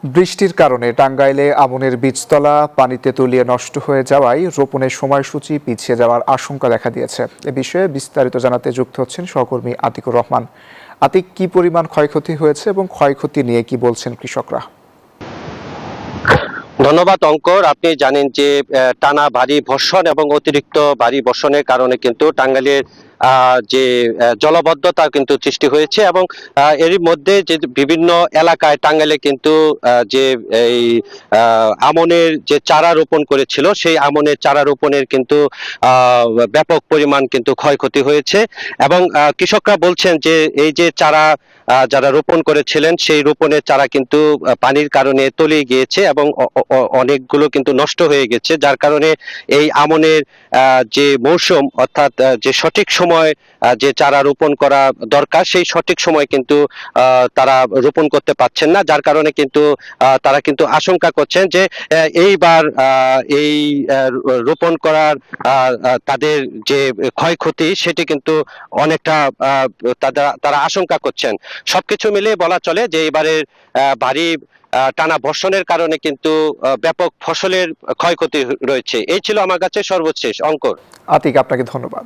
বৃষ্টির কারণে টাঙ্গাইলে আমনের বীজতলা পানিতে তলিয়ে নষ্ট হয়ে যাওয়ায় রোপণের সময়সূচি পিছিয়ে যাওয়ার আশঙ্কা দেখা দিয়েছে। এ বিষয়ে বিস্তারিত জানাতে যুক্ত হচ্ছেন সহকর্মী আতিকুর রহমান। আতিক, কি পরিমাণ ক্ষয়ক্ষতি হয়েছে এবং ক্ষয়ক্ষতি নিয়ে কি বলছেন কৃষকরা? ধন্যবাদ অঙ্কর। আপনি জানেন যে টানা ভারী বর্ষণ এবং অতিরিক্ত ভারী বর্ষণের কারণে কিন্তু টাঙ্গাইলের যে জলাবদ্ধতা কিন্তু সৃষ্টি হয়েছে এবং এরই মধ্যে যে বিভিন্ন এলাকায় টাঙ্গাইলে কিন্তু যে এই আমনের যে চারা রোপণ করেছিল সেই আমনের চারা রোপণের কিন্তু ব্যাপক পরিমাণ কিন্তু ক্ষয়ক্ষতি হয়েছে এবং কৃষকরা বলছেন যে এই যে চারা যারা রোপণ করেছিলেন সেই রোপণের চারা কিন্তু পানির কারণে তলিয়ে গিয়েছে এবং অনেকগুলো কিন্তু নষ্ট হয়ে গেছে, যার কারণে এই আমনের যে মৌসুম অর্থাৎ যে সঠিক সময় যে চারা রোপণ করা দরকার সেই সঠিক সময় কিন্তু তারা রোপণ করতে পারছেন না, যার কারণে কিন্তু তারা কিন্তু আশঙ্কা করছেন যে এইবার এই রোপণ করার তাদের যে ক্ষয়ক্ষতি সেটি কিন্তু অনেকটা তারা আশঙ্কা করছেন। সবকিছু মিলিয়ে বলা চলে যে এবারের ভারী টানা বর্ষণের কারণে কিন্তু ব্যাপক ফসলের ক্ষয়ক্ষতি রয়েছে। এই ছিল আমার কাছে সর্বশেষ অঙ্কর। আতিক, আপনাকে ধন্যবাদ।